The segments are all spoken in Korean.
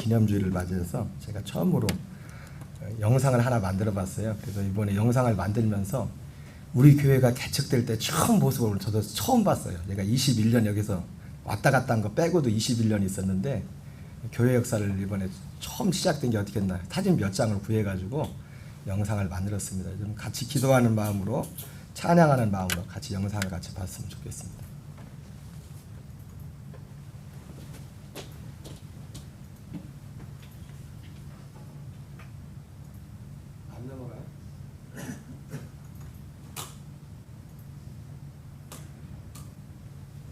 기념주의를 맞이해서 제가 처음으로 영상을 하나 만들어 봤어요. 그래서 이번에 영상을 만들면서 우리 교회가 개척될 때 처음 모습을 저도 처음 봤어요. 제가 21년 여기서 왔다 갔다 한 거 빼고도 21년 있었는데 교회 역사를 이번에 처음 시작된 게 어떻게 했나 사진 몇 장을 구해가지고 영상을 만들었습니다. 좀 같이 기도하는 마음으로 찬양하는 마음으로 같이 영상을 같이 봤으면 좋겠습니다. 안 넘어가요?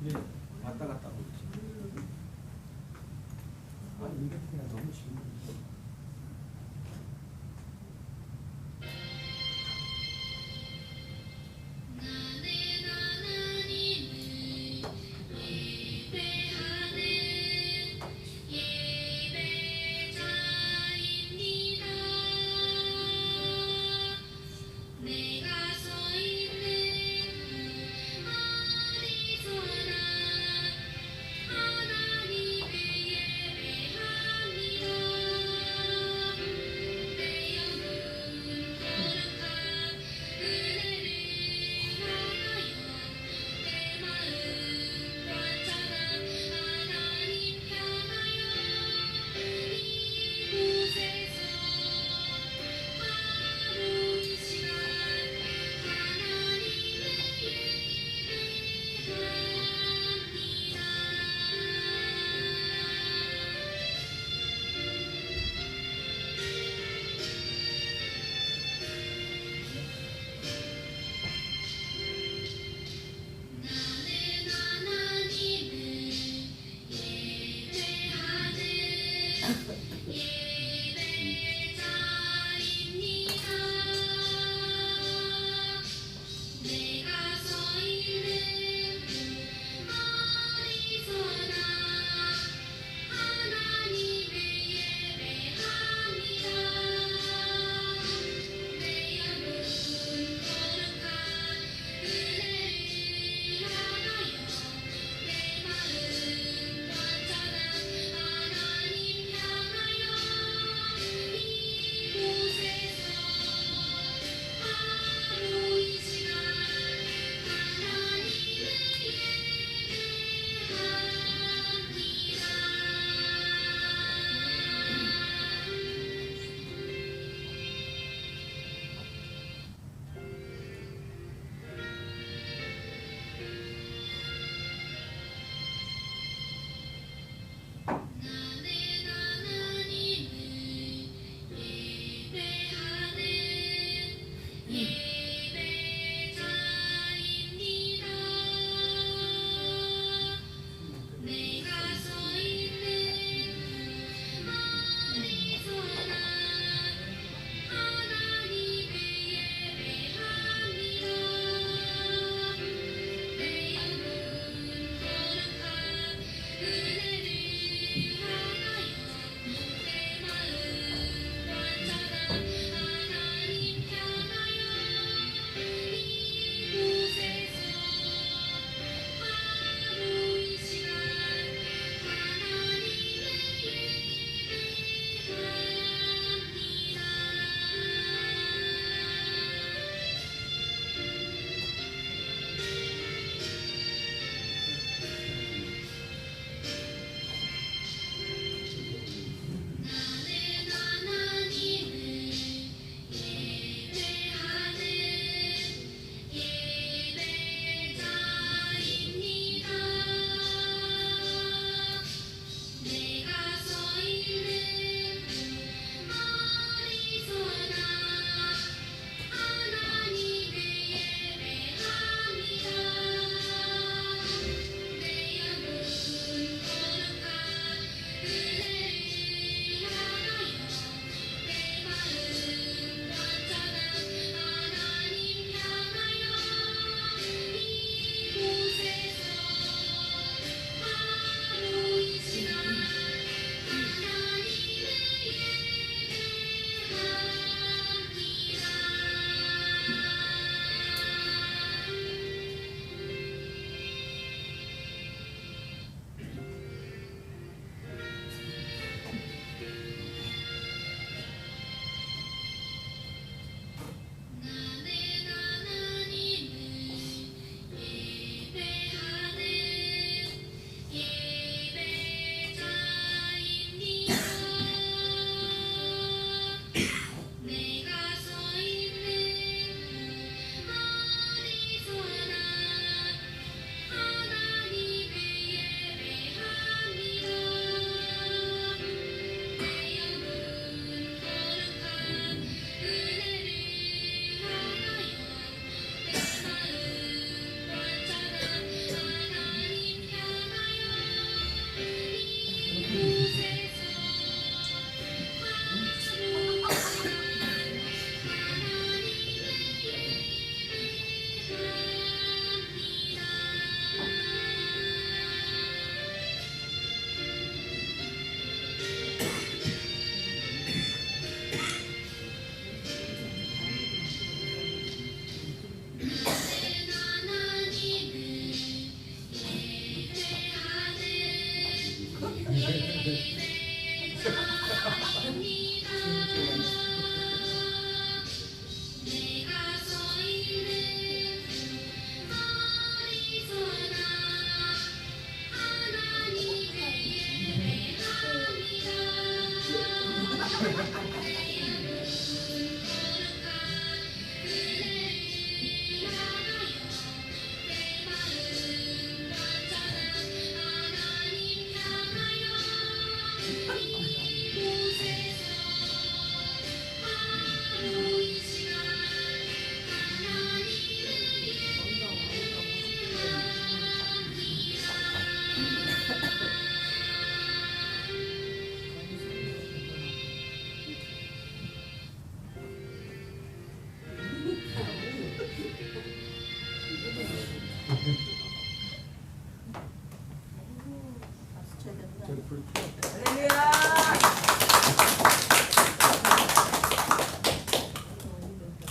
예, 왔다 갔다 하고 있지. 아니 이게 그냥 너무 쉬운 거지.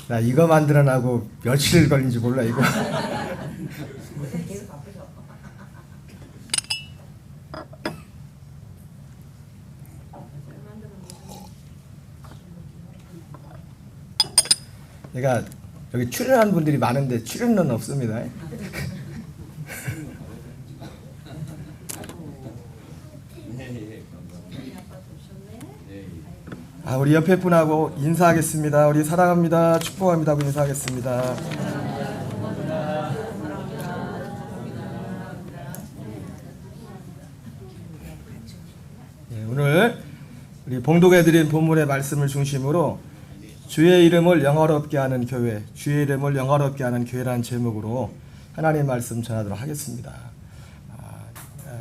나 이거 만들어나고 며칠 걸린지 몰라 이거. 내가 여기 출연한 분들이 많은데 출연료는 없습니다. 우리 옆에 분하고 인사하겠습니다. 우리 사랑합니다, 축복합니다 하고 인사하겠습니다. 오늘 우리 봉독해드린 본문의 말씀을 중심으로 주의 이름을 영화롭게 하는 교회, 주의 이름을 영화롭게 하는 교회라는 제목으로 하나님 말씀 전하도록 하겠습니다.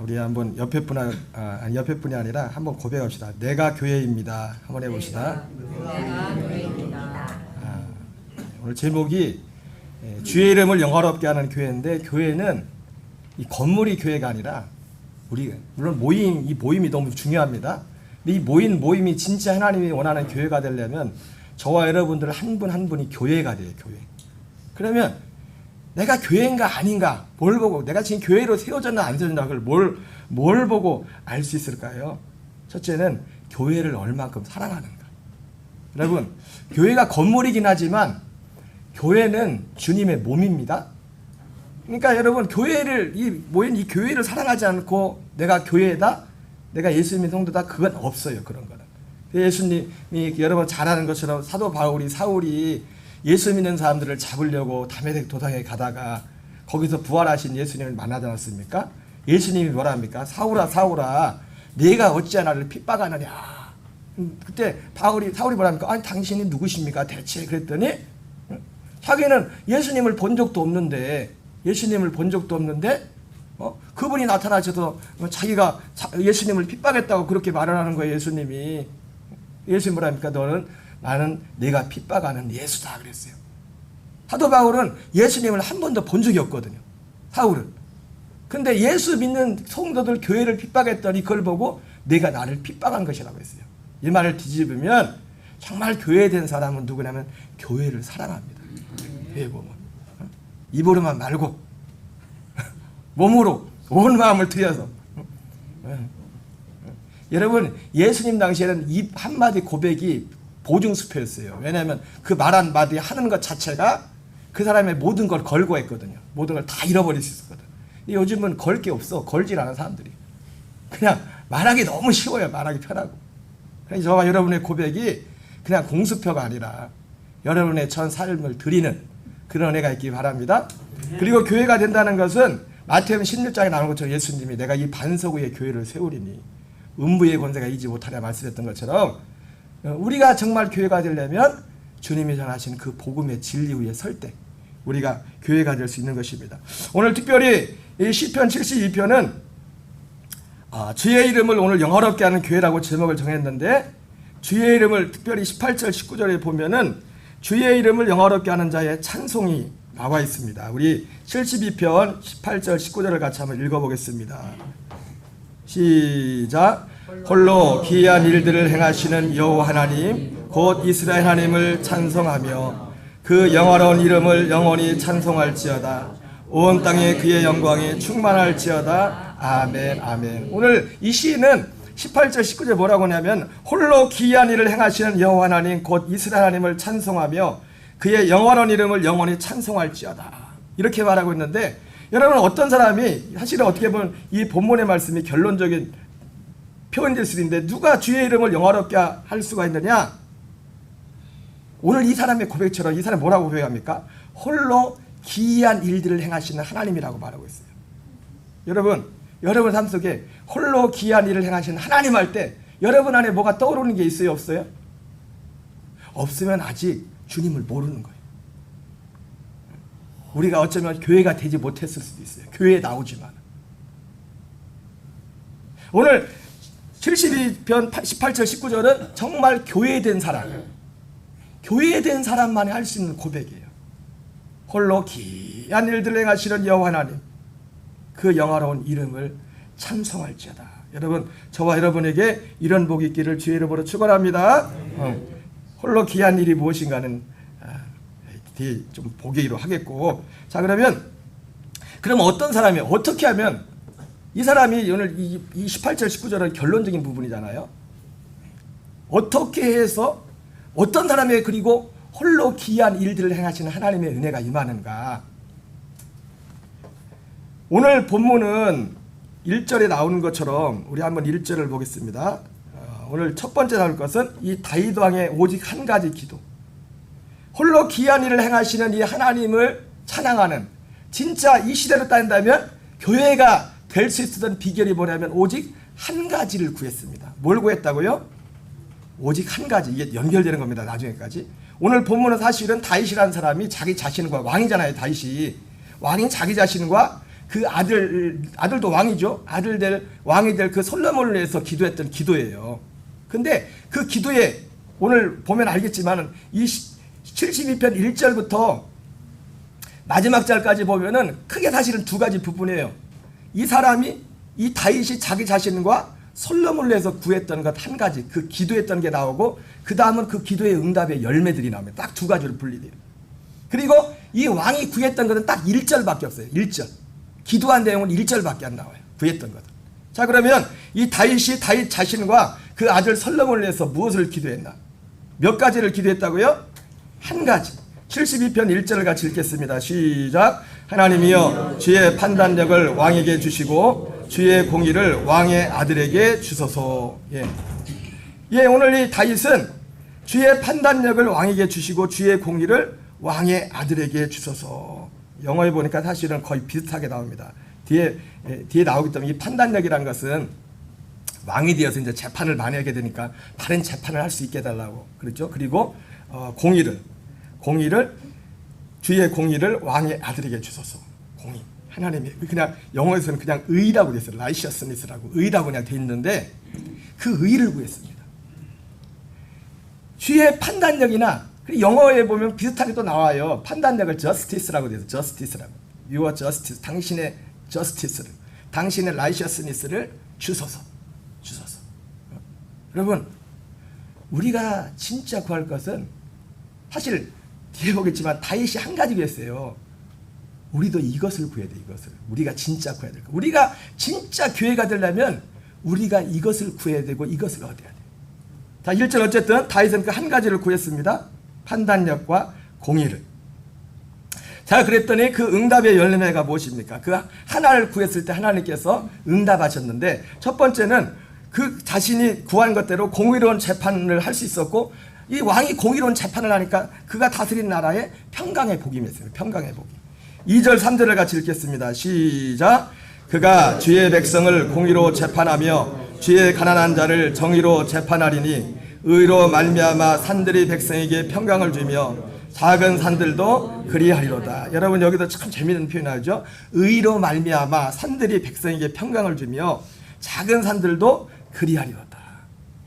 우리 한번 옆에 분이 아니라 한번 고백합시다. 내가 교회입니다. 한번 해봅시다. 내가 교회입니다. 오늘 제목이 주의 이름을 영화롭게 하는 교회인데, 교회는 이 건물이 교회가 아니라 우리 물론 이 모임이 너무 중요합니다. 근데 이 모임이 진짜 하나님이 원하는 교회가 되려면 저와 여러분들 한 분 한 분이 교회가 돼요. 교회. 그러면 내가 교회인가 아닌가 뭘 보고, 내가 지금 교회로 세워졌나 안 세워졌나 그걸 뭘 보고 알 수 있을까요? 첫째는 교회를 얼만큼 사랑하는가. 여러분, 교회가 건물이긴 하지만 교회는 주님의 몸입니다. 그러니까 여러분, 모인 이 교회를 사랑하지 않고 내가 교회다, 내가 예수님의 성도다, 그건 없어요. 그런 거는. 예수님이 여러분 잘 아는 것처럼 사도 사울이 예수 믿는 사람들을 잡으려고 다메섹 도상에 가다가 거기서 부활하신 예수님을 만나지 않았습니까? 예수님이 뭐라 합니까? 사울아 네가 어찌 나를 핍박하느냐. 그때 사울이 뭐라 합니까? 아니 당신이 누구십니까 대체? 그랬더니 자기는 예수님을 본 적도 없는데 그분이 나타나셔서 자기가 예수님을 핍박했다고 그렇게 말을 하는 거예요. 예수님이 뭐라 합니까? 나는 내가 핍박하는 예수다 그랬어요. 사도 바울은 예수님을 한 번도 본 적이 없거든요. 사울은. 근데 예수 믿는 성도들 교회를 핍박했더니 그걸 보고 내가 나를 핍박한 것이라고 했어요. 이 말을 뒤집으면 정말 교회된 사람은 누구냐면 교회를 사랑합니다. 교회 보면 입으로만 말고 몸으로 온 마음을 들여서. 여러분, 예수님 당시에는 입 한마디 고백이 보증수표였어요. 왜냐하면 그 말 한마디 하는 것 자체가 그 사람의 모든 걸 걸고 했거든요. 모든 걸 다 잃어버릴 수 있었거든. 요즘은 걸 게 없어. 걸질 않은 사람들이. 그냥 말하기 너무 쉬워요. 말하기 편하고. 그래서 저와 여러분의 고백이 그냥 공수표가 아니라 여러분의 전 삶을 드리는 그런 은혜가 있기 바랍니다. 그리고 교회가 된다는 것은 마태복음 16장에 나오는 것처럼 예수님이 내가 이 반석 위에 교회를 세우리니 음부의 권세가 이기지 못하랴 말씀했던 것처럼 우리가 정말 교회가 되려면 주님이 전하신 그 복음의 진리 위에 설 때 우리가 교회가 될 수 있는 것입니다. 오늘 특별히 이 시편 72편은 주의 이름을 오늘 영화롭게 하는 교회라고 제목을 정했는데, 주의 이름을 특별히 18절 19절에 보면은 주의 이름을 영화롭게 하는 자의 찬송이 나와 있습니다. 우리 72편 18절 19절을 같이 한번 읽어보겠습니다. 시작. 홀로 기이한 일들을 행하시는 여호와 하나님 곧 이스라엘 하나님을 찬송하며 그 영화로운 이름을 영원히 찬송할지어다. 온 땅에 그의 영광이 충만할지어다. 아멘 아멘. 오늘 이 시는 18절 19절 뭐라고 하냐면 홀로 기이한 일을 행하시는 여호와 하나님 곧 이스라엘 하나님을 찬송하며 그의 영화로운 이름을 영원히 찬송할지어다. 이렇게 말하고 있는데, 여러분 어떤 사람이 사실은 어떻게 보면 이 본문의 말씀이 결론적인 표현될 수 있는데 누가 주의 이름을 영화롭게 할 수가 있느냐? 오늘 이 사람의 고백처럼 이 사람이 뭐라고 고백합니까? 홀로 기이한 일들을 행하시는 하나님이라고 말하고 있어요. 여러분 삶 속에 홀로 기이한 일을 행하시는 하나님 할 때 여러분 안에 뭐가 떠오르는 게 있어요? 없어요? 없으면 아직 주님을 모르는 거예요. 우리가 어쩌면 교회가 되지 못했을 수도 있어요. 교회에 나오지만. 오늘 72편 18절 19절은 정말 교회된 사람, 교회된 사람만이 할 수 있는 고백이에요. 홀로 기이한 일들을 행하시는 여호와 하나님, 그 영화로운 이름을 찬송할지어다. 여러분, 저와 여러분에게 이런 복이 있기를 주의 이름으로 축원합니다. 홀로 기이한 일이 무엇인가는 뒤에 좀 보기로 하겠고, 자 그러면 어떤 사람이 어떻게 하면 이 사람이 오늘 이 18절 19절은 결론적인 부분이잖아요. 어떻게 해서 어떤 사람의 그리고 홀로 기이한 일들을 행하시는 하나님의 은혜가 임하는가? 오늘 본문은 1절에 나오는 것처럼 우리 한번 1절을 보겠습니다. 오늘 첫 번째 나올 것은 이 다윗 왕의 오직 한 가지 기도. 홀로 기이한 일을 행하시는 이 하나님을 찬양하는, 진짜 이 시대로 따진다면 교회가 될 수 있었던 비결이 뭐냐면 오직 한 가지를 구했습니다. 뭘 구했다고요? 오직 한 가지. 이게 연결되는 겁니다. 나중에까지. 오늘 본문은 사실은 다윗이라는 사람이 자기 자신과, 왕이잖아요. 다윗이 왕인 자기 자신과 그 아들도 왕이죠. 왕이 될 그 솔로몬을 위해서 기도했던 기도예요. 근데 그 기도에 오늘 보면 알겠지만 이 72편 1절부터 마지막 절까지 보면은 크게 사실은 두 가지 부분이에요. 이 사람이, 이 다윗이 자기 자신과 솔로몬을 위해서 구했던 것 한 가지, 그 기도했던 게 나오고, 그 다음은 그 기도의 응답의 열매들이 나옵니다. 딱 두 가지로 분리돼요. 그리고 이 왕이 구했던 것은 딱 1절밖에 없어요. 1절. 기도한 내용은 1절밖에 안 나와요. 구했던 것은. 자 그러면 이 다윗 자신과 그 아들 솔로몬을 위해서 무엇을 기도했나? 몇 가지를 기도했다고요? 한 가지. 72편 1절을 같이 읽겠습니다. 시작. 하나님이여 주의 판단력을 왕에게 주시고 주의 공의를 왕의 아들에게 주소서. 오늘 이 다윗은 주의 판단력을 왕에게 주시고 주의 공의를 왕의 아들에게 주소서. 영어에 보니까 사실은 거의 비슷하게 나옵니다. 뒤에 나오기 때문에 이 판단력이란 것은 왕이 되어서 이제 재판을 많이 하게 되니까 다른 재판을 할 수 있게 해달라고 그렇죠. 그리고 주의 공의를 왕의 아들에게 주소서. 공의. 하나님이 그냥 영어에서는 그냥 의라고 돼 있어요. righteousness라고 의라고 그냥 돼 있는데 그 의를 구했습니다. 주의 판단력이나 영어에 보면 비슷하게 또 나와요. 판단력을 justice라고 돼 있어요. justice라고. Your justice. 당신의 justice를, 당신의 righteousness를 주소서. 여러분, 우리가 진짜 구할 것은 사실 뒤에 보겠지만 다윗이 한 가지 구했어요. 우리도 이것을 구해야 돼. 이것을 우리가 진짜 구해야 될 거. 우리가 진짜 교회가 되려면 우리가 이것을 구해야 되고 이것을 얻어야 돼. 자 1절 어쨌든 다윗은 그 한 가지를 구했습니다. 판단력과 공의를. 자 그랬더니 그 응답의 열매가 무엇입니까? 그 하나를 구했을 때 하나님께서 응답하셨는데, 첫 번째는 그 자신이 구한 것대로 공의로운 재판을 할 수 있었고, 이 왕이 공의로운 재판을 하니까 그가 다스린 나라에 평강의 복이 있습니다. 평강의 복이. 2절 3절을 같이 읽겠습니다. 시작. 그가 주의 백성을 공의로 재판하며 주의 가난한 자를 정의로 재판하리니 의로 말미암아 산들이 백성에게 평강을 주며 작은 산들도 그리하리로다. 여러분 여기도 참 재미있는 표현이죠. 의로 말미암아 산들이 백성에게 평강을 주며 작은 산들도 그리하리로다.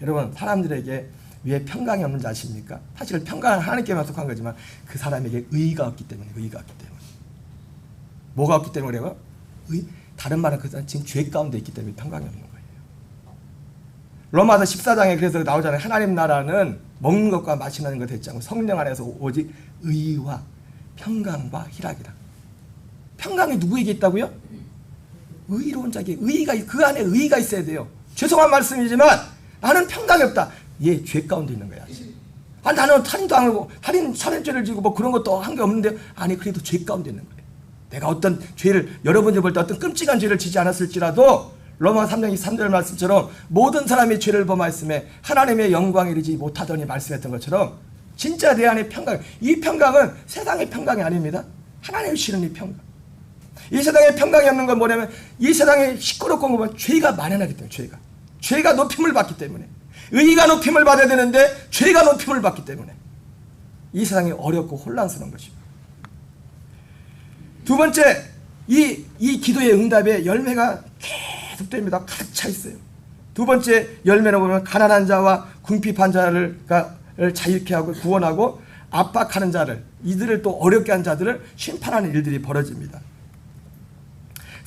여러분 사람들에게 왜 평강이 없는지 아십니까? 사실 평강은 하나님께만 속한 거지만 그 사람에게 의의가 없기 때문에. 뭐가 없기 때문에 그래요? 다른 말은 그 사람 지금 죄 가운데 있기 때문에 평강이 없는 거예요. 로마서 14장에 그래서 나오잖아요. 하나님 나라는 먹는 것과 마시는 것 되지 않고 성령 안에서 오직 의와 평강과 희락이라. 평강이 누구에게 있다고요? 의로운 자에게. 의가, 그 안에 의가 있어야 돼요. 죄송한 말씀이지만 나는 평강이 없다. 얘 죄 가운데 있는 거야. 아니 나는 살인도 안 하고 살인죄를 지고 뭐 그런 것도 한 게 없는데, 아니 그래도 죄 가운데 있는 거예요. 내가 어떤 죄를, 여러분들 볼 때 어떤 끔찍한 죄를 지지 않았을지라도 로마 3장 23절 말씀처럼 모든 사람이 죄를 범하였음에 하나님의 영광에 이르지 못하더니 말씀했던 것처럼 진짜 내 안의 평강, 이 평강은 세상의 평강이 아닙니다. 하나님이 주시는 이 평강. 이 세상에 평강이 없는 건 뭐냐면 이 세상에 시끄럽고 보면 죄가 만연하기 때문에 죄가 높임을 받기 때문에 의가 높임을 받아야 되는데 죄가 높임을 받기 때문에 이 세상이 어렵고 혼란스러운 것입니다. 두 번째, 이 기도의 응답의 열매가 계속됩니다. 가득 차 있어요. 두 번째 열매를 보면 가난한 자와 궁핍한 자를 자유케 하고 구원하고 압박하는 자를, 이들을 또 어렵게 한 자들을 심판하는 일들이 벌어집니다.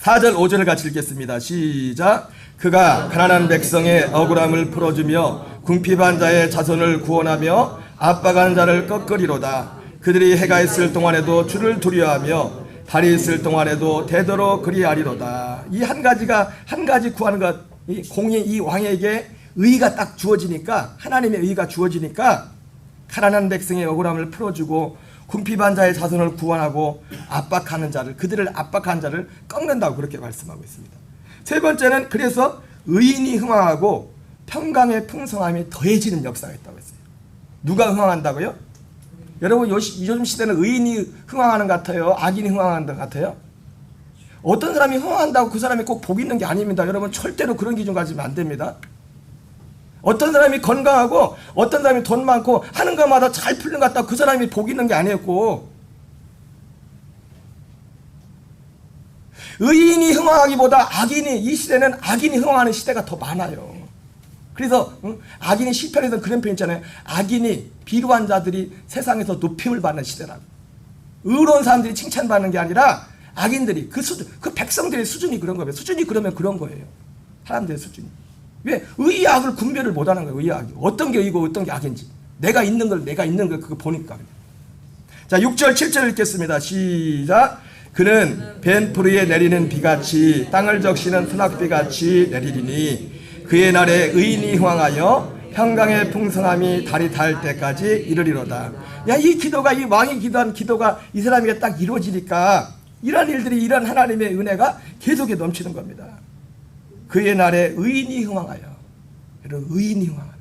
4절 5절을 같이 읽겠습니다. 시작. 그가 가난한 백성의 억울함을 풀어주며 궁핍한 자의 자손을 구원하며 압박하는 자를 꺾으리로다. 그들이 해가 있을 동안에도 주를 두려워하며 달이 있을 동안에도 되도록 그리하리로다. 이 한 가지 구하는 것, 이 왕에게 의가 딱 주어지니까, 하나님의 의가 주어지니까 가난한 백성의 억울함을 풀어주고 궁핍한 자의 자손을 구원하고 압박하는 자를, 그들을 압박한 자를 꺾는다고 그렇게 말씀하고 있습니다. 세 번째는 그래서 의인이 흥황하고 평강의 풍성함이 더해지는 역사가 있다고 했어요. 누가 흥황한다고요? 여러분 요즘 시대는 의인이 흥황하는 것 같아요? 악인이 흥황하는 것 같아요? 어떤 사람이 흥황한다고 그 사람이 꼭 복 있는 게 아닙니다. 여러분 절대로 그런 기준 가지면 안 됩니다. 어떤 사람이 건강하고 어떤 사람이 돈 많고 하는 것마다 잘 풀린 것 같다고 그 사람이 복 있는 게 아니었고, 의인이 흥황하기보다 이 시대는 악인이 흥황하는 시대가 더 많아요. 그래서 악인이 시편에서 그런 표현 있잖아요. 악인이 비루한 자들이 세상에서 높임을 받는 시대라고. 의로운 사람들이 칭찬받는 게 아니라 악인들이 그 백성들의 수준이 그런 거예요. 수준이 그러면 그런 거예요. 사람들의 수준이. 왜? 의의 악을 분별을 못하는 거예요. 의의 악이 어떤 게 의고 어떤 게 악인지 내가 있는 걸 그거 보니까. 자 6절 7절 읽겠습니다. 시작. 그는 벤푸르에 내리는 비같이 땅을 적시는 소낙비같이 내리리니 그의 날에 의인이 흥황하여 평강의 풍성함이 달이 닿을 때까지 이르리로다. 야, 이 기도가, 이 왕이 기도한 기도가 이 사람에게 딱 이루어지니까 이런 일들이, 이런 하나님의 은혜가 계속에 넘치는 겁니다. 그의 날에 의인이 흥황하여. 여러분, 의인이 흥황하는.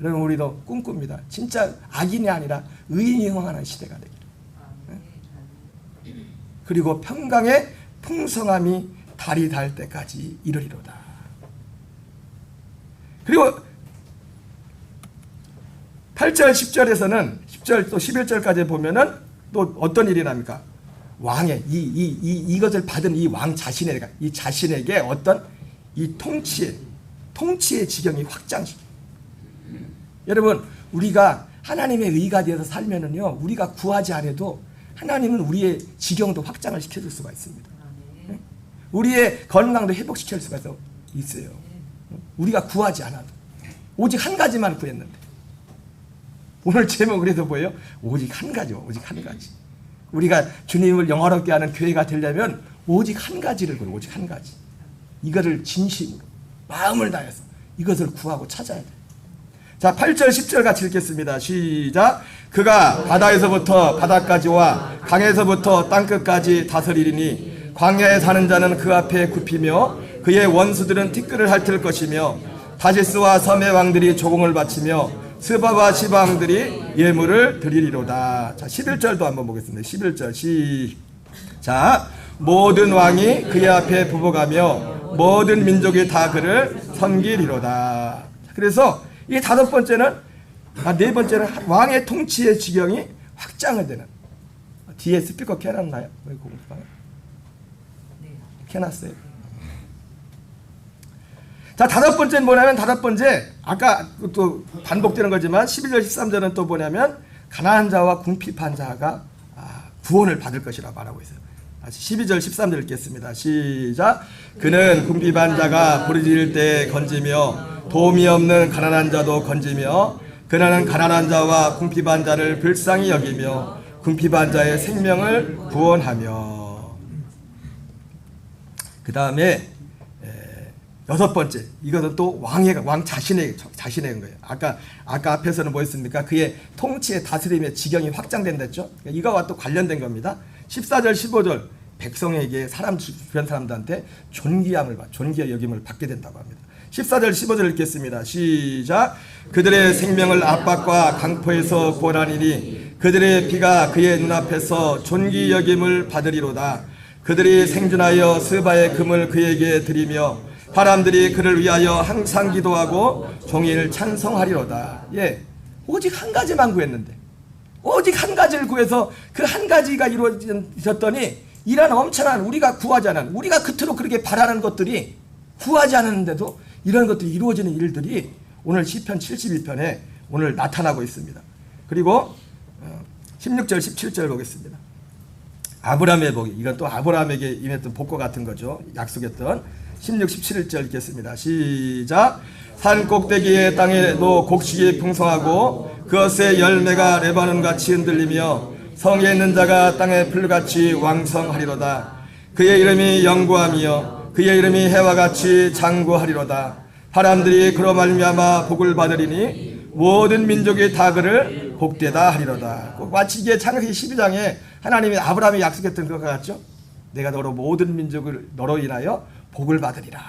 여러분, 우리도 꿈꿉니다. 진짜 악인이 아니라 의인이 흥황하는 시대가 되기를. 그리고 평강의 풍성함이 달이 닿을 때까지 이르리로다. 그리고 8절 10절에서는 10절 또 11절까지 보면은 또 어떤 일이 납니까? 왕의 이것을 받은 이 왕 자신에게 어떤 이 통치의 지경이 확장시. 여러분, 우리가 하나님의 의가 되어서 살면은요, 우리가 구하지 않아도 하나님은 우리의 지경도 확장을 시켜줄 수가 있습니다. 우리의 건강도 회복시킬 수가 있어요. 우리가 구하지 않아도. 오직 한 가지만 구했는데. 오늘 제목 그래서 뭐예요? 오직 한 가지요. 오직 한 가지. 우리가 주님을 영화롭게 하는 교회가 되려면 오직 한 가지를 구해요. 오직 한 가지. 이거를 진심으로 마음을 다해서 이것을 구하고 찾아야 돼요. 자 8절 10절 같이 읽겠습니다. 시작. 그가 바다에서부터 바다까지와 강에서부터 땅끝까지 다스리리니 광야에 사는 자는 그 앞에 굽히며 그의 원수들은 티끌을 핥을 것이며 다시스와 섬의 왕들이 조공을 바치며 스바와 시방들이 예물을 드리리로다. 자 11절도 한번 보겠습니다. 11절 시작. 모든 왕이 그의 앞에 부복하며 모든 민족이 다 그를 섬기리로다. 그래서 이 네 번째는 왕의 통치의 지경이 확장을 되는. 뒤에 스피커 켜놨나요? 켜놨어요. 자, 다섯 번째는 뭐냐면, 아까 또 반복되는 거지만 12절 13절은 또 뭐냐면 가난한 자와 궁핍한 자가 구원을 받을 것이라 말하고 있어요. 다시 12절 13절 읽겠습니다. 시작. 그는 궁핍한 자가 부르짖을 때 건지며 도움이 없는 가난한 자도 건지며 그는 가난한 자와 궁핍한 자를 불쌍히 여기며 궁핍한 자의 생명을 구원하며. 그 다음에 여섯 번째, 이것은 또 왕 자신의 거예요. 아까 앞에서는 뭐였습니까? 그의 통치의 다스림의 지경이 확장된다 했죠. 이거와 또 관련된 겁니다. 14절 15절 백성에게 주변 사람들한테 존귀 여김을 받게 된다고 합니다. 14절 15절 읽겠습니다. 시작. 그들의 생명을 압박과 강포에서 구원하리니 그들의 피가 그의 눈앞에서 존귀 여김을 받으리로다. 그들이 생존하여 스바의 금을 그에게 드리며 사람들이 그를 위하여 항상 기도하고 종일 찬송하리로다. 예, 오직 한 가지만 구했는데, 오직 한 가지를 구해서 그 한 가지가 이루어졌더니 이런 엄청난 우리가 구하지 않은, 우리가 그토록 그렇게 바라는 것들이 구하지 않았는데도 이런 것들이 이루어지는 일들이 오늘 시편 71편에 오늘 나타나고 있습니다. 그리고 16절 17절 보겠습니다. 아브라함의 복이, 이건 또 아브라함에게 임했던 복과 같은 거죠. 약속했던 16, 17절 읽겠습니다. 시작. 산 꼭대기의 땅에도 곡식이 풍성하고 그것의 열매가 레바논같이 흔들리며 성에 있는 자가 땅의 풀같이 왕성하리로다. 그의 이름이 영구하며 그의 이름이 해와 같이 장구하리로다. 사람들이 그로 말미암아 복을 받으리니 모든 민족이 다 그를 복되다 하리로다. 마치 이게 창세기 12장에 하나님이 아브라함이 약속했던 것과 같죠. 내가 너로 모든 민족을 너로 인하여 복을 받으리라.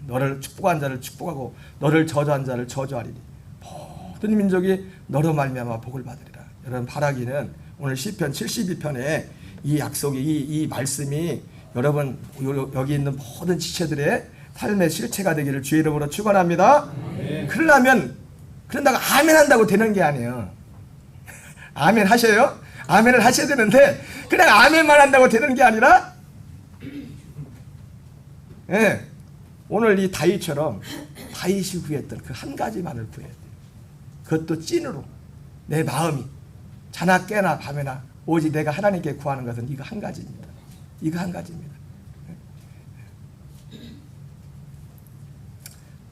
너를 축복한 자를 축복하고 너를 저주한 자를 저주하리니 모든 민족이 너로 말미암아 복을 받으리라. 여러분, 바라기는 오늘 시편 72편에 이 약속이 이 말씀이 여러분 여기 있는 모든 지체들의 삶의 실체가 되기를 주의 이름으로 축원합니다. 그런다고 아멘 한다고 되는 게 아니에요. 아멘 하셔요? 아멘을 하셔야 되는데 그냥 아멘만 한다고 되는 게 아니라, 예, 오늘 이 다윗처럼 다윗이 구했던 그 한 가지만을 구해야 돼요. 그것도 찐으로 내 마음이 자나 깨나 밤에나 오직 내가 하나님께 구하는 것은 이거 한 가지입니다. 이거 한 가지입니다.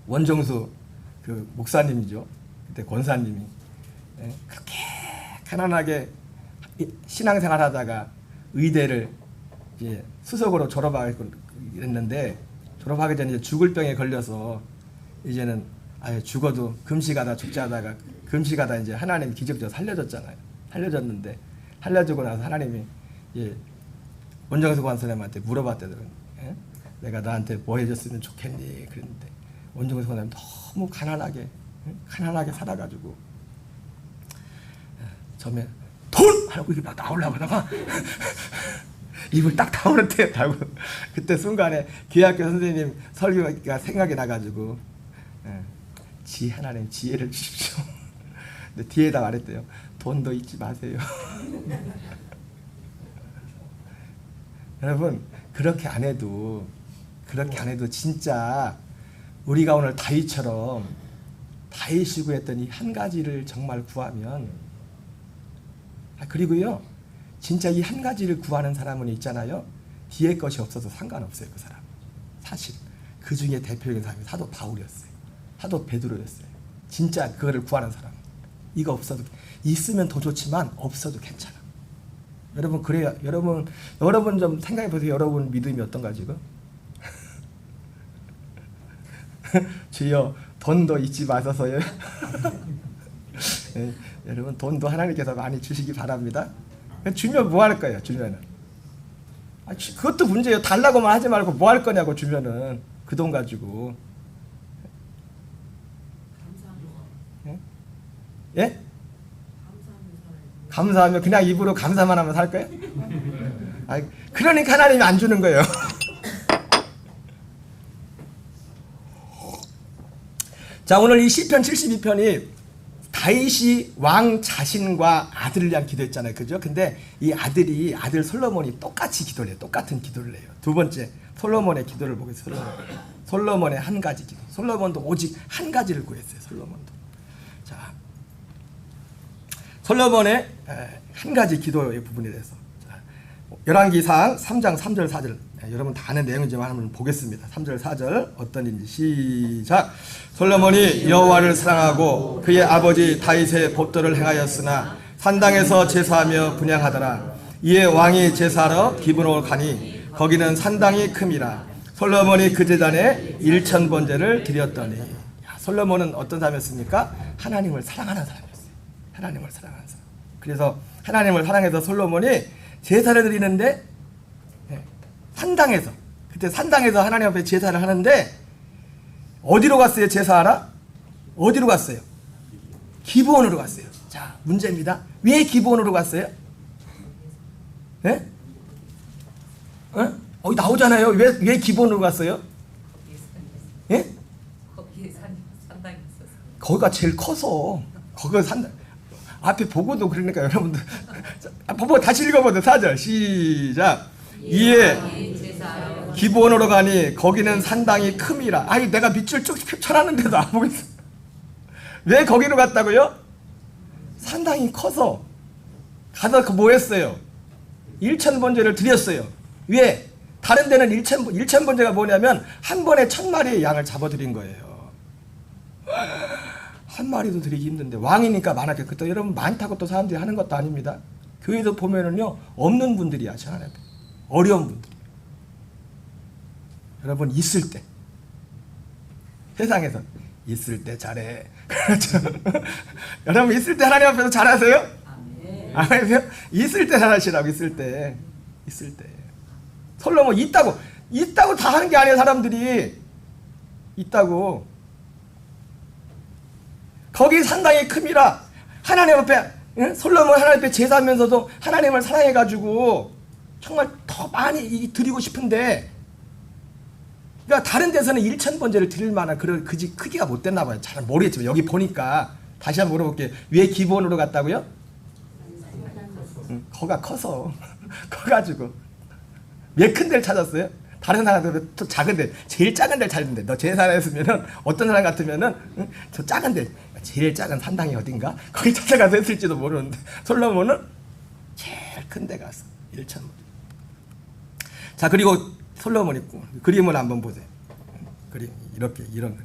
원정수 그 목사님이죠. 그때 권사님이 그렇게 가난하게 신앙생활 하다가 의대를 이제 수석으로 졸업했는데 졸업하기 전에 죽을 병에 걸려서 이제는 아예 죽어도 금식하다 죽지 하다가 금식하다 이제 하나님이 기적적으로 살려줬잖아요. 살려줬는데 살려주고 나서 하나님이 원정수 권사님한테 물어봤대더라고요. 내가 나한테 뭐 해줬으면 좋겠니? 그랬는데 원정수 권사님 너무 가난하게 살아가지고 처음에 돈! 하고 이게 막 나오려고 하다가 입을 딱 다무는데 하고 그때 순간에 교회학교 선생님 설교가 생각이 나가지고 하나님 지혜를 주십시오. 근데 뒤에다 말했대요. 돈도 잊지 마세요. 여러분, 그렇게 안 해도 진짜 우리가 오늘 다윗처럼 다윗이 구했던 이 한 가지를 정말 구하면, 그리고요 진짜 이 한 가지를 구하는 사람은 있잖아요. 뒤에 것이 없어도 상관없어요. 그 사람 사실 그 중에 대표적인 사람이 사도 바울이었어요. 사도 베드로였어요. 진짜 그거를 구하는 사람. 이거 없어도, 있으면 더 좋지만 없어도 괜찮아. 여러분, 그래야 여러분 좀 생각해 보세요. 여러분 믿음이 어떤가 지금? 주여 돈도 잊지 마소서요. 네, 여러분 돈도 하나님께서 많이 주시기 바랍니다. 주면 뭐 할 거예요? 주면은 그것도 문제예요. 달라고만 하지 말고 뭐 할 거냐고. 주면은 그 돈 가지고, 예? 감사하면 그냥 입으로 감사만 하면 살 거예요? 그러니까 하나님이 안 주는 거예요. 자, 오늘 이 시편 72편이 다윗이 왕 자신과 아들을 위한 기도했잖아요. 그죠? 근데 이 아들 솔로몬이 똑같이 기도를 해요. 똑같은 기도를 해요. 두 번째, 솔로몬의 기도를 보겠습니다. 솔로몬의 한 가지 기도. 솔로몬도 오직 한 가지를 구했어요. 솔로몬도. 자, 솔로몬의 한 가지 기도의 부분에 대해서. 열왕기상 3장 3절 4절. 여러분 다 아는 내용이지만 한번 보겠습니다. 3절 4절 어떤 일인지 시작. 솔로몬이 여호와를 사랑하고 그의 아버지 다윗의 법도를 행하였으나 산당에서 제사하며 분향하더라. 이에 왕이 제사하러 기브론을 가니 거기는 산당이 큼이라. 솔로몬이 그 제단에 1000번제를 드렸더니. 솔로몬은 어떤 사람이었습니까? 하나님을 사랑하는 사람이었어요. 하나님을 사랑하는 사람. 그래서 하나님을 사랑해서 솔로몬이 제사를 드리는데 산당에서, 그때 산당에서 하나님 앞에 제사를 하는데 어디로 갔어요? 제사하러? 어디로 갔어요? 기브온으로 갔어요. 자, 문제입니다. 왜 기브온으로 갔어요? 예? 나오잖아요. 왜 기브온으로 갔어요? 예? 거기에 산당이 있어서. 거기가 제일 커서 거기가 산당. 앞에 보고도 그러니까 여러분들 보고 다시 읽어보세요. 4절 시작. 이에 제사하여 기브온으로 가니 거기는 산당이 큼이라. 아니 내가 밑줄 쭉 쳐놨는데도 안 보겠어. 왜 거기로 갔다고요? 산당이 커서 가서 뭐 했어요? 일천번제를 드렸어요. 왜? 다른 데는 일천번제가 뭐냐면 한 번에 1000마리의 양을 잡아드린 거예요. 한 마리도 드리기 힘든데 왕이니까 많았겠죠. 그때 여러분 많다고 또 사람들이 하는 것도 아닙니다. 교회도 보면은요 없는 분들이 하시잖아요. 어려운 분들. 여러분 있을 때 세상에서 있을 때 잘해. 그렇죠. 여러분 있을 때 하나님 앞에서 잘하세요? 안 하세요? 있을 때 잘하시라고. 있을 때 솔로몬 있다고 다 하는 게 아니에요. 사람들이 있다고. 거기 상당히 큼이라. 하나님 앞에 솔로몬 하나님 앞에 제사하면서도 하나님을 사랑해가지고 정말 더 많이 드리고 싶은데, 그러니까 다른 데서는 1000번제를 드릴 만한 그런 크기가 못 됐나 봐요. 잘 모르겠지만 여기 보니까 다시 한번 물어볼게요. 왜 기본으로 갔다고요? 거가 커서 커가지고. 왜 큰 데를 찾았어요? 다른 사람들은 또 작은 데, 제일 작은 데를 찾는데, 너 제사했으면은 어떤 사람 같으면은 저 작은 데, 제일 작은 산당이 어딘가 거기 찾아가서 했을지도 모르는데 솔로몬은 제일 큰 데 가서 1000번. 자, 그리고 솔로몬이 그림을 한번 보세요. 그림 이런 그림.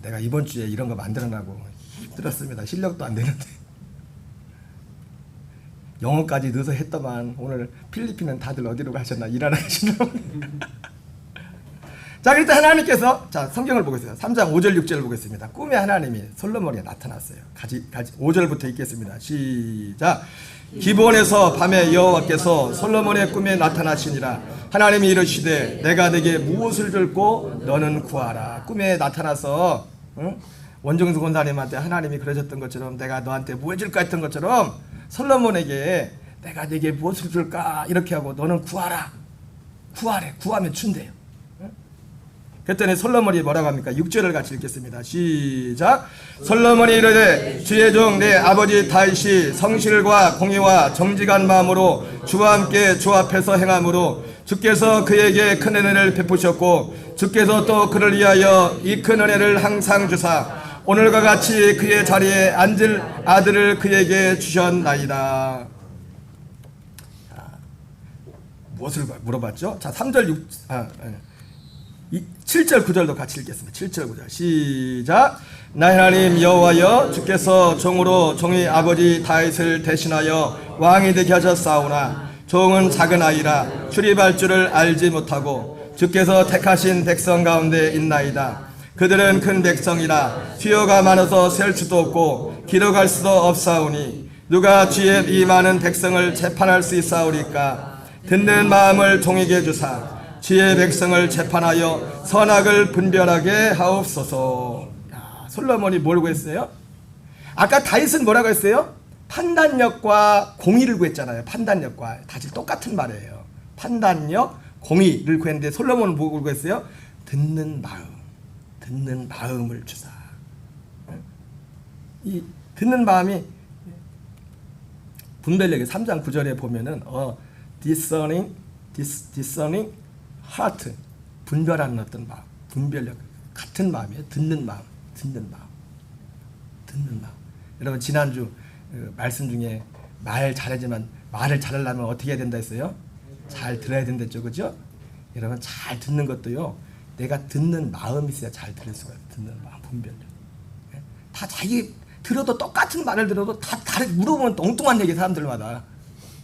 내가 이번 주에 이런 거 만들어내고 힘들었습니다. 실력도 안 되는데. 영어까지 넣어서 했더만 오늘 필리핀은 다들 어디로 가셨나? 일하러 가시나? 자, 일단 하나님께서, 자, 성경을 보겠습니다. 3장 5절 6절을 보겠습니다. 꿈에 하나님이 솔로몬에게 나타났어요. 5절부터 읽겠습니다. 시작. 기브온에서 밤에 여호와께서 솔로몬의 꿈에 나타나시니라. 하나님이 이르시되 내가 네게 무엇을 줄고 너는 구하라. 꿈에 나타나서 원정수 권사님한테 하나님이 그러셨던 것처럼 내가 너한테 뭐 해줄까 했던 것처럼 솔로몬에게 내가 네게 무엇을 줄까 이렇게 하고 너는 구하라. 구하래. 구하면 준대요. 그랬더니 솔로몬이 뭐라고 합니까? 6절을 같이 읽겠습니다. 시작. 솔로몬이 이르되 주의 종 내 아버지 다윗이 성실과 공의와 정직한 마음으로 주와 함께 주 앞에서 행함으로 주께서 그에게 큰 은혜를 베푸셨고 주께서 또 그를 위하여 이 큰 은혜를 항상 주사 오늘과 같이 그의 자리에 앉을 아들을 그에게 주셨나이다. 무엇을 물어봤죠? 자, 3절 7절 9절도 같이 읽겠습니다. 7절 9절 시작. 나 하나님 여호와여 주께서 종으로 종의 아버지 다윗을 대신하여 왕이 되게 하셨사오나 종은 작은 아이라 출입할 줄을 알지 못하고 주께서 택하신 백성 가운데 있나이다. 그들은 큰 백성이라 수요가 많아서 셀 수도 없고 기록할 수도 없사오니 누가 주의 이 많은 백성을 재판할 수 있사오리까. 듣는 마음을 종에게 주사 주의 백성을 재판하여 선악을 분별하게 하옵소서. 솔로몬이 뭘 구했어요? 아까 다윗은 뭐라고 했어요? 판단력과 공의를 구했잖아요. 판단력과 사실 똑같은 말이에요. 판단력, 공의를 구했는데 솔로몬은 뭘 구했어요? 듣는 마음을 주사. 이 듣는 마음이 분별력이 3장 9절에 보면은 discerning heart, 분별하는 어떤 마음, 분별력, 같은 마음이에요. 듣는 마음. 여러분 지난주 말씀 중에 말 잘하지만 말을 잘하려면 어떻게 해야 된다 했어요? 잘 들어야 된다죠, 그죠? 여러분 잘 듣는 것도요. 내가 듣는 마음이 있어야 잘 들을 수가 있어요. 듣는 마음, 분별력. 다 자기 들어도 똑같은 말을 들어도 다 다르게 물어보면 엉뚱한 얘기 사람들마다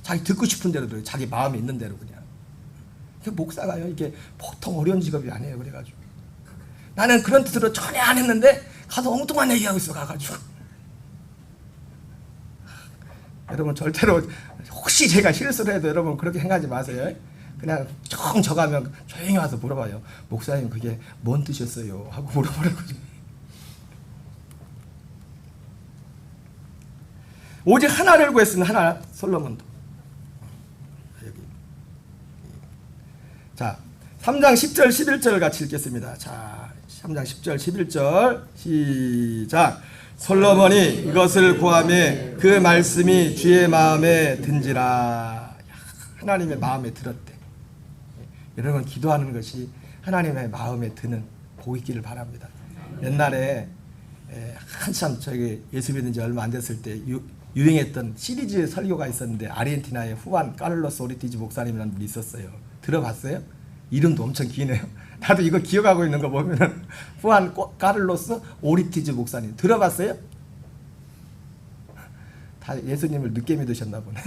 자기 듣고 싶은 대로 들어요. 자기 마음이 있는 대로 그냥. 목사가요 이게 보통 어려운 직업이 아니에요. 그래가지고 나는 그런 뜻으로 전혀 안 했는데 가서 엉뚱한 얘기하고 있어 가가지고. 여러분 절대로 혹시 제가 실수를 해도 여러분 그렇게 생각하지 마세요. 그냥 정 져가면 조용히 와서 물어봐요. 목사님 그게 뭔 뜻이었어요? 하고 물어보라고. 오직 하나를 구했으면 하나 솔로몬도. 여기. 자, 3장 10절 11절 같이 읽겠습니다. 자, 3장 10절 11절 시작. 솔로몬이 이것을 구하매 그 말씀이 주의 마음에 든지라. 하나님의 마음에 들었대. 여러분 기도하는 것이 하나님의 마음에 드는 복 있기를 바랍니다. 옛날에 한참 저기 예수 믿은 지 얼마 안 됐을 때 유행했던 시리즈 설교가 있었는데 아르헨티나의 후안 카를로스 오리티지 목사님이라는 분이 있었어요. 들어봤어요? 이름도 엄청 기네요. 나도 이거 기억하고 있는 거 보면은 후안 카를로스 오리티지 목사님 들어봤어요? 다 예수님을 늦게 믿으셨나 보네.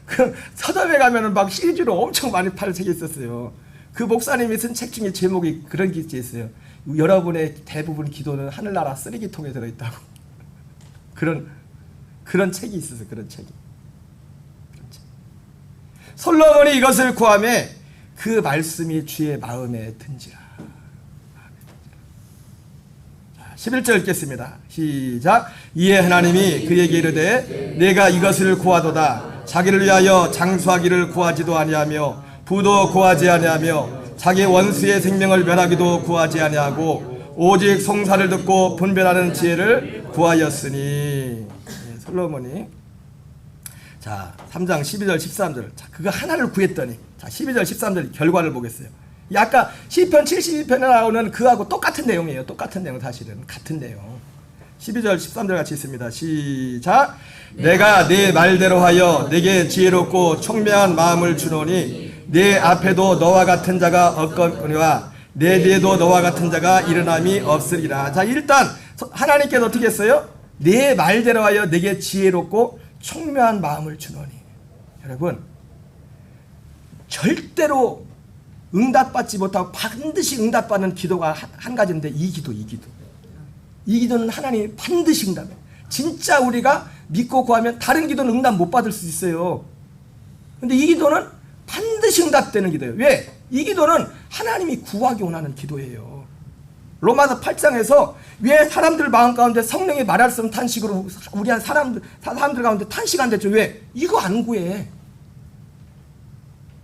그 서점에 가면은 막 시리즈로 엄청 많이 팔 책이 있었어요. 그 목사님이 쓴 책 중에 제목이 그런 게 있어요. 여러분의 대부분 기도는 하늘나라 쓰레기통에 들어있다고. 그런 책이 있었어요. 그런 책이. 솔로몬이 이것을 구하매 그 말씀이 주의 마음에 든지라. 11절 읽겠습니다. 시작. 이에 하나님이 그에게 이르되 내가 이것을 구하도다. 자기를 위하여 장수하기를 구하지도 아니하며 부도 구하지 아니하며 자기 원수의 생명을 멸하기도 구하지 아니하고 오직 송사를 듣고 분별하는 지혜를 구하였으니. 솔로몬이 자 3장 12절 13절 자 그거 하나를 구했더니 자 12절 13절 결과를 보겠어요. 아까 시편 72편에 나오는 그하고 똑같은 내용이에요. 똑같은 내용 사실은 같은 내용. 12절 13절 같이 있습니다. 시작. 내가 네 말대로 하여 내게 지혜롭고 총명한 마음을 주노니 내 앞에도 너와 같은 자가 없거니와 내 뒤에도 너와 같은 자가 일어남이 없으리라. 자 일단 하나님께서 어떻게 했어요? 내 말대로 하여 내게 지혜롭고 총명한 마음을 주노니. 여러분 절대로 응답받지 못하고 반드시 응답받는 기도가 한 가지인데 이 기도는 하나님이 반드시 응답해요. 진짜 우리가 믿고 구하면 다른 기도는 응답 못 받을 수 있어요. 근데 이 기도는 반드시 응답되는 기도예요. 왜? 이 기도는 하나님이 구하기 원하는 기도예요. 로마서 8장에서 왜 사람들 마음 가운데 성령이 말할 수 없는 탄식으로 우리 한 사람들 가운데 탄식한댔죠. 왜? 이거 안 구해.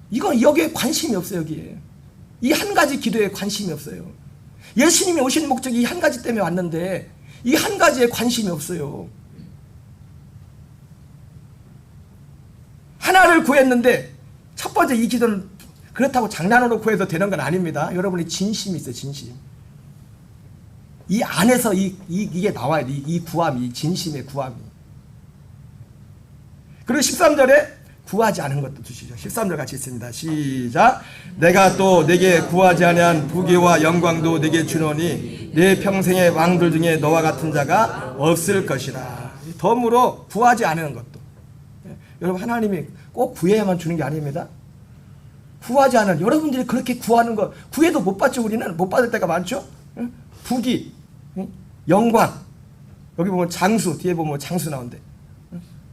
이건 여기에 관심이 없어요. 여기에 이 한 가지 기도에 관심이 없어요. 예수님이 오신 목적이 이 한 가지 때문에 왔는데 이 한 가지에 관심이 없어요. 하나를 구했는데 첫 번째 이 기도는 그렇다고 장난으로 구해도 되는 건 아닙니다. 여러분이 진심이 있어요. 진심. 이 안에서 이게 나와야 돼. 이 구함이, 이 진심의 구함이. 그리고 13절에 구하지 않은 것도 주시죠. 13절 같이 있습니다. 시작. 내가 또 내게 구하지 아니한 부귀와 영광도 내게 주노니 내 평생의 왕들 중에 너와 같은 자가 없을 것이라. 덤으로 구하지 않은 것도. 여러분 하나님이 꼭 구해야만 주는 게 아닙니다. 구하지 않은 여러분들이 그렇게 구하는 거 구해도 못 받죠. 우리는 못 받을 때가 많죠. 부귀, 영광, 여기 보면 장수, 뒤에 보면 장수 나온대.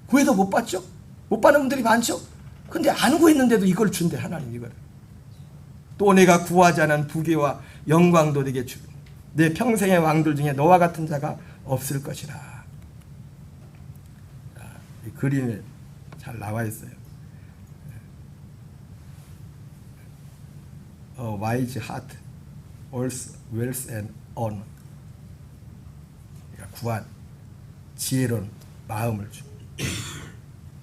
구해도 못 받죠. 못 받는 분들이 많죠. 근데 안 구했는데도 이걸 준대. 하나님 이걸. 또 내가 구하지 않은 부귀와 영광도 내게 주고 내 평생의 왕들 중에 너와 같은 자가 없을 것이라. 이 그림에 잘 나와 있어요. A wise heart, wealth and honor. 그러니까 구한 지혜로운 마음을 주.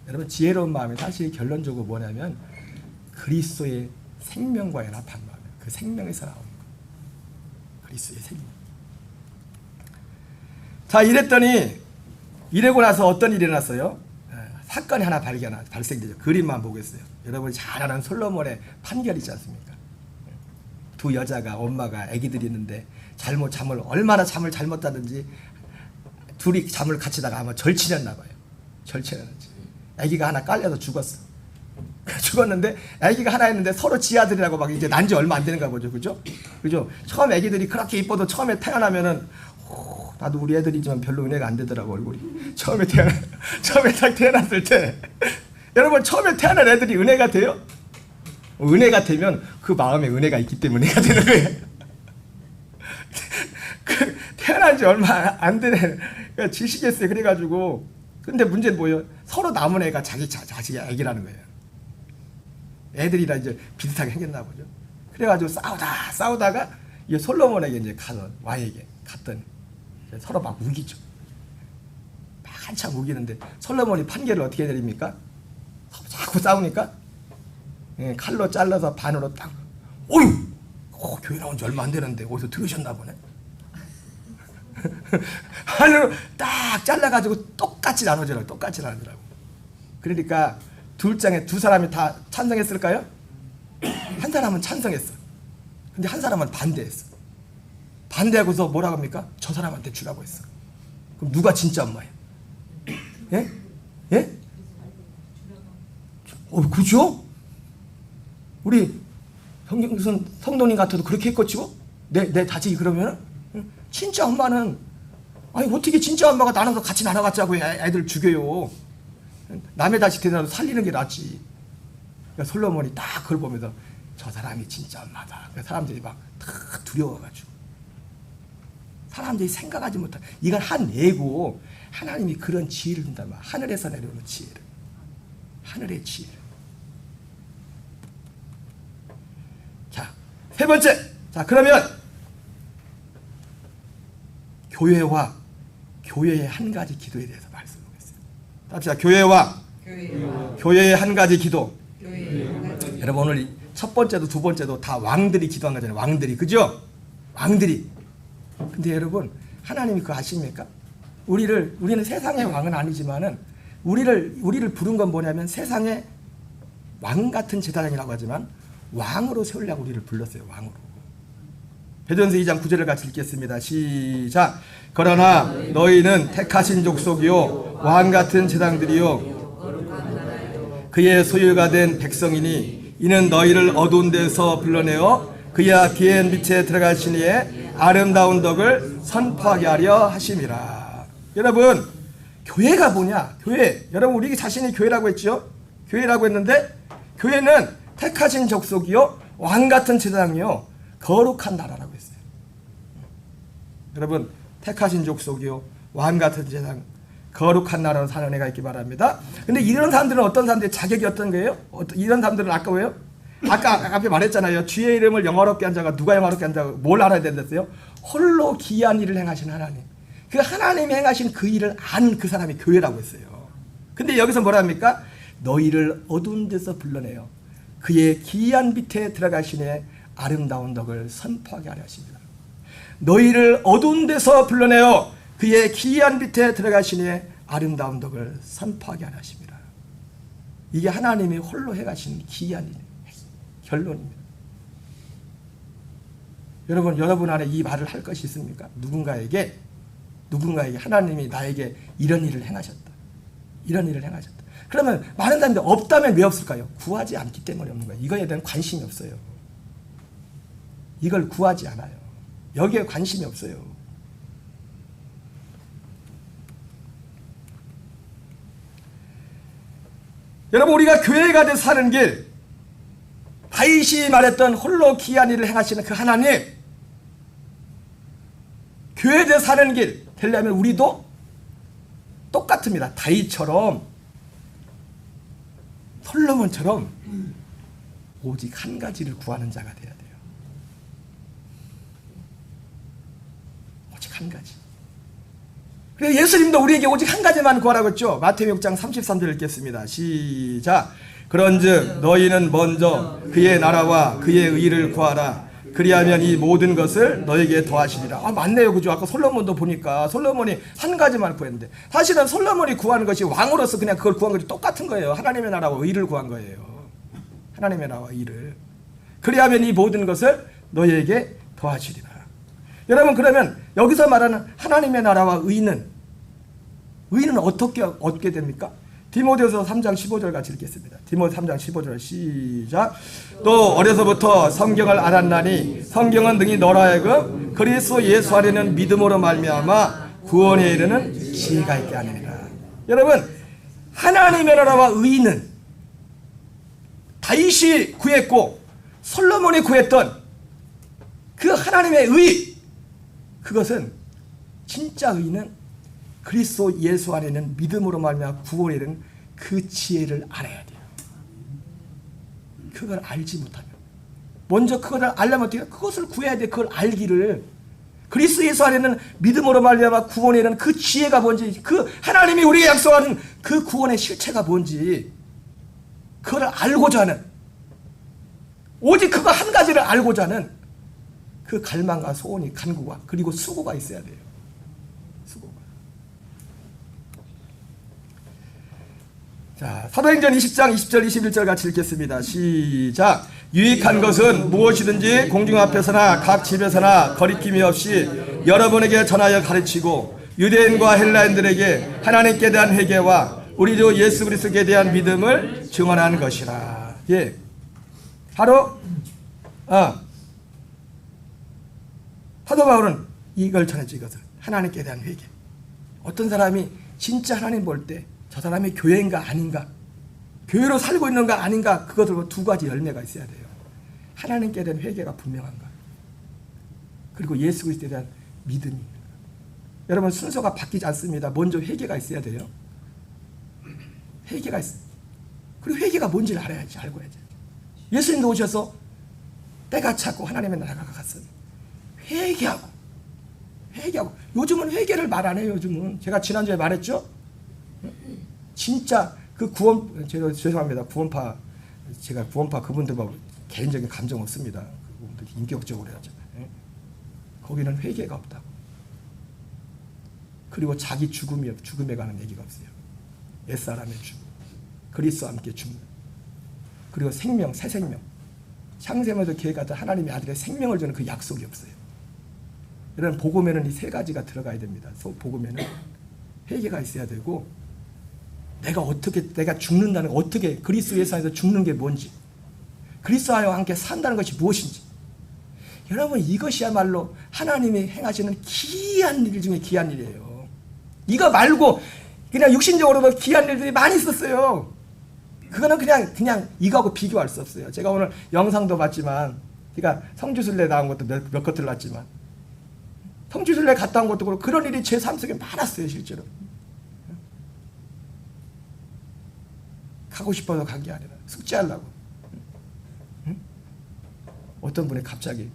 여러분 지혜로운 마음이 사실 결론적으로 뭐냐면 그리스도의 생명과 연합한 마음이에요. 그 생명에서 나오는 거. 그리스도의 생명. 자 이러고 나서 어떤 일이 일어났어요? 사건이 하나 발생되죠. 그림만 보겠어요. 여러분이 잘 아는 솔로몬의 판결이 있지 않습니까? 두 여자가 엄마가 아기들이 있는데 얼마나 잠을 잘못 자든지 둘이 잠을 같이 자다가 아마 절친했나 봐요. 절친했는지. 아기가 하나 깔려서 죽었어. 죽었는데 아기가 하나 있는데 서로 지아들이라고 막 이제 난지 얼마 안 되는가 보죠. 그죠? 처음 아기들이 그렇게 이뻐도 처음에 태어나면은 나도 우리 애들이지만 별로 은혜가 안 되더라고 얼굴이. 처음에 딱 태어났을 때 여러분 처음에 태어난 애들이 은혜가 돼요? 은혜가 되면 그 마음에 은혜가 있기 때문에 은혜가 되는 거예요. 태어난 지 얼마 안 되는 지시겠어요. 그래가지고 근데 문제는 뭐예요? 서로 남은 애가 자식이 애기라는 거예요. 애들이랑 이제 비슷하게 생겼나 보죠. 그래가지고 싸우다가 이 솔로몬에게 이제 가서 왕에게 갔더니 서로 막 우기죠. 막 한참 우기는데 솔로몬이 판결을 어떻게 내립니까? 자꾸 싸우니까 칼로 잘라서 반으로 딱. 어휴, 교회 나온 지 얼마 안 되는데 어디서 들으셨나 보네. 하늘로 딱 잘라가지고 똑같이 나눠지라고. 그러니까 두 사람이 다 찬성했을까요? 한 사람은 찬성했어. 근데 한 사람은 반대했어. 반대하고서 뭐라고 합니까? 저 사람한테 주라고 했어. 그럼 누가 진짜 엄마예요? 예? 예? 그죠? 우리 무슨 성도님 같아도 그렇게 했겠죠? 내 자식이 그러면은? 진짜 엄마는 아니 어떻게 진짜 엄마가 나눠서 같이 나눠갖자고 애들 죽여요. 남의 자식 되더라도 살리는 게 낫지. 그러니까 솔로몬이 딱 그걸 보면서 저 사람이 진짜 엄마다. 그러니까 사람들이 막 다 두려워가지고 사람들이 생각하지 못한 이건 한 예고 하나님이 그런 지혜를 준단 말이야. 하늘에서 내려오는 지혜를. 하늘의 지혜를. 자, 세 번째. 자, 그러면 교회의 한 가지 기도에 대해서 말씀드리겠습니다. 답시다. 교회의 한 가지 기도. 여러분 오늘 첫 번째도 두 번째도 다 왕들이 기도한 거잖아요. 왕들이, 그죠? 왕들이. 근데 여러분 하나님이 그거 아십니까? 우리는 세상의 왕은 아니지만은 우리를 부른 건 뭐냐면 세상의 왕 같은 제사장이라고 하지만 왕으로 세우려고 우리를 불렀어요. 왕으로. 베드로전서 2장 9절을 같이 읽겠습니다. 시작. 그러나 너희는 택하신 족속이요 왕 같은 제사장들이요 그의 소유가 된 백성이니 이는 너희를 어두운 데서 불러내어 그의 기의 밑에 들어가시니에 아름다운 덕을 선포하게 하려 하심이라. 여러분 교회가 뭐냐? 교회. 여러분 우리 자신이 교회라고 했죠? 교회라고 했는데 교회는 택하신 족속이요 왕 같은 제사장이요 거룩한 나라라고 했어요. 여러분 택하신 족속이요 왕 같은 제사장 거룩한 나라로 사는 애가 있기 바랍니다. 근데 이런 사람들은 어떤 사람들의 자격이 어떤 거예요? 이런 사람들은 아까 왜요? 아까 앞에 말했잖아요. 주의 이름을 영화롭게 한 자가 누가 영화롭게 한 자가 뭘 알아야 된댔어요? 홀로 기이한 일을 행하신 하나님. 그 하나님이 행하신 그 일을 안 그 사람이 교회라고 했어요. 근데 여기서 뭐라 합니까? 너희를 어두운 데서 불러내요 그의 기이한 빛에 들어가시네 아름다운 덕을 선포하게 하려 하십니다. 너희를 어두운 데서 불러내어 그의 기이한 빛에 들어가시니 아름다운 덕을 선포하게 하려 하십니다. 이게 하나님이 홀로 해가시는 기이한 일, 결론입니다. 여러분 안에 이 말을 할 것이 있습니까? 누군가에게 하나님이 나에게 이런 일을 행하셨다. 이런 일을 행하셨다. 그러면 많은 사람들이 없다면 왜 없을까요? 구하지 않기 때문에 없는 거예요. 이거에 대한 관심이 없어요. 이걸 구하지 않아요. 여기에 관심이 없어요. 여러분 우리가 교회가 돼서 사는 길 다윗이 말했던 홀로 기이한 일을 행하시는 그 하나님 교회에 대해서 사는 길 되려면 우리도 똑같습니다. 다윗처럼 솔로몬처럼 오직 한 가지를 구하는 자가 돼야 돼요. 오직 한 가지. 그래서 예수님도 우리에게 오직 한 가지만 구하라고 했죠. 마태복음 6장 33절 읽겠습니다. 시작. 그런즉 너희는 먼저 그의 나라와 그의 의를 구하라. 그리하면 이 모든 것을 너에게 더하시리라. 맞네요. 그죠? 아까 솔로몬도 보니까 솔로몬이 한 가지만 구했는데 사실은 솔로몬이 구하는 것이 왕으로서 그냥 그걸 구한 것이 똑같은 거예요. 하나님의 나라와 의를 구한 거예요. 하나님의 나라와 의를. 그리하면 이 모든 것을 너에게 더하시리라. 여러분 그러면 여기서 말하는 하나님의 나라와 의는 어떻게 얻게 됩니까? 디모데후서 3장 15절 같이 읽겠습니다. 디모데 3장 15절 시작. 또 어려서부터 성경을 알았나니 성경은 능히 너로 하여금 그리스도 예수 안에는 믿음으로 말미암아 구원에 이르는 지혜가 있게 하느니라. 여러분 하나님의 나라와 의는 다윗이 구했고 솔로몬이 구했던 그 하나님의 의, 그것은 진짜 의는 그리스도 예수 안에 있는 믿음으로 말미암아 구원에 이르는 그 지혜를 알아야 돼요. 그걸 알지 못하면, 먼저 그것을 알려면 어떻게 해요? 그것을 구해야 돼. 그걸 알기를. 그리스도 예수 안에 있는 믿음으로 말미암아 구원에 이르는 그 지혜가 뭔지, 그 하나님이 우리에게 약속하는 그 구원의 실체가 뭔지 그걸 알고자 하는, 오직 그거 한 가지를 알고자 하는 그 갈망과 소원이, 간구가, 그리고 수고가 있어야 돼요. 수고가. 자, 사도행전 20장 20절 21절 같이 읽겠습니다. 시작. 유익한 것은 무엇이든지 공중 앞에서나 각 집에서나 거리낌이 없이 여러분에게 전하여 가르치고 유대인과 헬라인들에게 하나님께 대한 회개와 우리 주 예수 그리스도에 대한 믿음을 증언하는 것이라. 예. 바로 사도 바울은 이걸 전했죠. 이것을 하나님께 대한 회개. 어떤 사람이 진짜 하나님 볼 때 저 사람이 교회인가 아닌가, 교회로 살고 있는가 아닌가, 그것으로 두 가지 열매가 있어야 돼요. 하나님께 대한 회개가 분명한가, 그리고 예수 그리스도에 대한 믿음이 있는가. 여러분, 순서가 바뀌지 않습니다. 먼저 회개가 있어야 돼요. 회개가 있어요. 그리고 회개가 뭔지를 알아야지, 알고 해야지. 예수님도 오셔서 때가 찼고 하나님의 나라가 갔어요. 회개하고. 요즘은 회개를 말 안 해요. 요즘은 제가 지난주에 말했죠. 진짜 그 구원, 제가 죄송합니다. 제가 구원파 그분들하고 개인적인 감정 없습니다. 그분들 인격적으로 해야죠. 거기는 회개가 없다고. 그리고 자기 죽음에 관한 얘기가 없어요. 옛사람의 죽음, 그리스도와 함께 죽는, 그리고 생명, 새 생명, 창세면서 계획하던 하나님의 아들의 생명을 주는 그 약속이 없어요. 이런 복음에는 이 세 가지가 들어가야 됩니다. 복음에는 회개가 있어야 되고, 내가 죽는다는 거, 어떻게 그리스도 예수 안에서 죽는 게 뭔지, 그리스도와 함께 산다는 것이 무엇인지. 여러분, 이것이야말로 하나님이 행하시는 기이한 일 중에 기이한 일이에요. 이거 말고 그냥 육신적으로도 기이한 일들이 많이 있었어요. 그거는 그냥 이거하고 비교할 수 없어요. 제가 오늘 영상도 봤지만, 제가 성주순례 나온 것도 몇 것들 봤지만, 성주순례 갔다 온 것도 그렇고, 그런 일이 제 삶 속에 많았어요. 실제로 가고 싶어서 간 게 아니라 숙제하려고. 어떤 분이 갑자기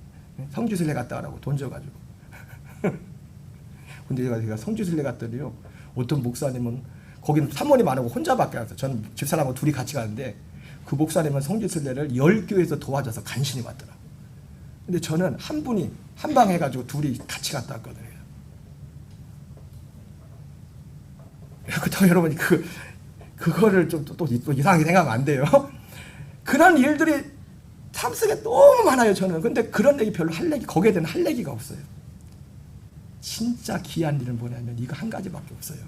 성주순례 갔다 오라고 돈 줘가지고 근데 제가 성주순례 갔더니요, 어떤 목사님은, 거기는 사모님 안 하고 혼자밖에 안 왔어요. 저는 집사람하고 둘이 같이 가는데, 그 목사님은 성주순례를 10교회에서 도와줘서 간신히 왔더라. 근데 저는 한 분이 한방 해가지고 둘이 같이 갔다 왔거든요. 그렇다고 여러분이 그거를 또 이상하게 생각하면 안 돼요. 그런 일들이 삶 속에 너무 많아요, 저는. 근데 그런 얘기 별로 거기에 대한 할 얘기가 없어요. 진짜 귀한 일은 뭐냐면 이거 한 가지밖에 없어요.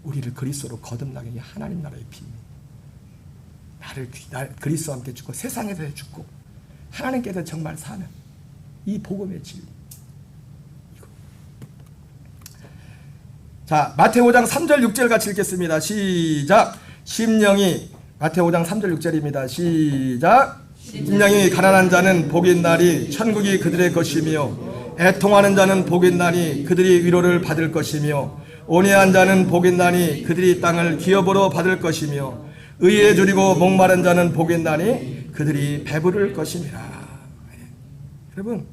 우리를 그리스도로 거듭나게 한 하나님 나라의 비밀. 나를 그리스도와 함께 죽고 세상에서 죽고 하나님께서 정말 사는 이 복음의 진리. 자, 마태오 5장 3절 6절 같이 읽겠습니다. 시작. 심령이, 마태오 5장 3절 6절입니다. 시작. 심령이 가난한 자는 복이 있나니 천국이 그들의 것이며, 애통하는 자는 복이 있나니 그들이 위로를 받을 것이며, 온유한 자는 복이 있나니 그들이 땅을 기업으로 받을 것이며, 의에 줄이고 목마른 자는 복이 있나니 그들이 배부를 것이니라. 여러분,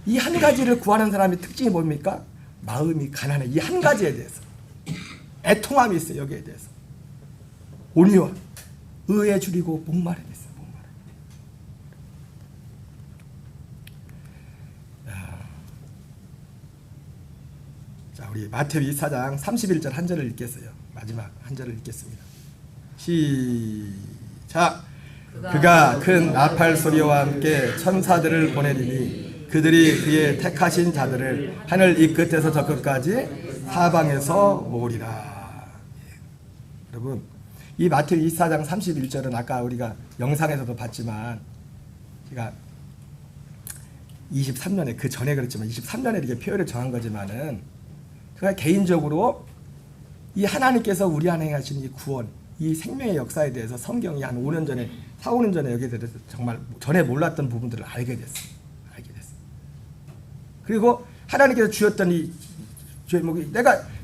이 한 가지를 구하는 사람의 특징이 뭡니까? 마음이 가난해. 이 한 가지에 대해서 애통함이 있어요. 여기에 대해서 온유와 의에 줄이고 목마름이 있어요. 자, 우리 마태복음 24장 31절 한 절을 읽겠어요. 마지막 한 절을 읽겠습니다. 시작. 그가 큰 나팔 소리와 함께 천사들을 보내리니 그들이 그의 택하신 자들을 하늘 이 끝에서 저 끝까지 사방에서 모으리라. 여러분, 이 마태복음 24장 31절은 아까 우리가 영상에서도 봤지만, 제가 23년에, 그 전에 그랬지만 23년에 이렇게 표현을 정한 거지만은, 그가 개인적으로 이 하나님께서 우리 안에 하신 이 구원, 이 생명의 역사에 대해서 성경이 한 5년 전에 4, 5년 전에 여기에 대해서 정말 전에 몰랐던 부분들을 알게 됐어요. 그리고 하나님께서 주셨던 이 제목이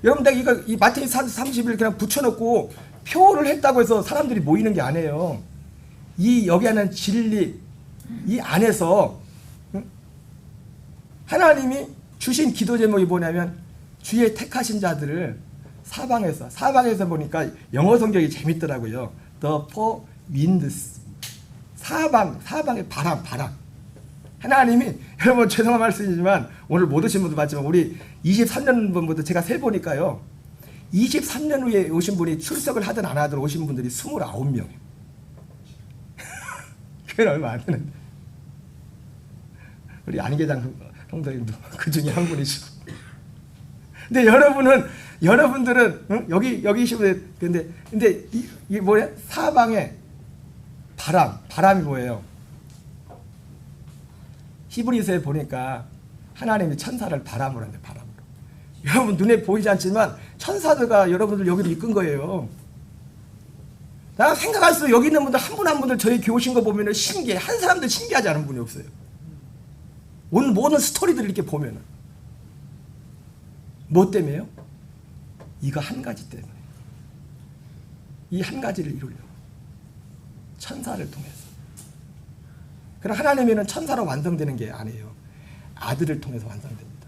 여러분 내가 이거 이 마태이 30일 그냥 붙여놓고 표를 했다고 해서 사람들이 모이는 게 아니에요. 이 여기 하는 진리 이 안에서 하나님이 주신 기도 제목이 뭐냐면 주의 택하신 자들을 사방에서 보니까 영어 성경이 재밌더라고요. The four winds. 사방의 바람. 하나님이 여러분 죄송한 말씀이지만 오늘 못 오신 분도 봤지만 우리 23년 분부터 제가 세보니까요. 23년 후에 오신 분이 출석을 하든 안 하든 오신 분들이 29명이에요. 그게 얼마 안 되는데. 우리 안계장 형님도 그 중에 한 분이시고. 근데 여러분들은 응? 여기 계시면 근데 이게 뭐야? 사방에 바람이 뭐예요? 히브리서에 보니까 하나님이 천사를 바람으로 한대, 바람으로. 여러분 눈에 보이지 않지만 천사들가 여러분들 여기로 이끈 거예요. 나 생각할수록 여기 있는 분들 한 분 한 분들 저희 교회 오신 거 보면은 신기해. 한 사람도 신기하지 않은 분이 없어요. 오늘 모든 스토리들 이렇게 보면은 뭐 때문에요? 이거 한 가지 때문에. 이 한 가지를 이루려고. 천사를 통해서. 그러나 하나님에는 천사로 완성되는 게 아니에요. 아들을 통해서 완성됩니다.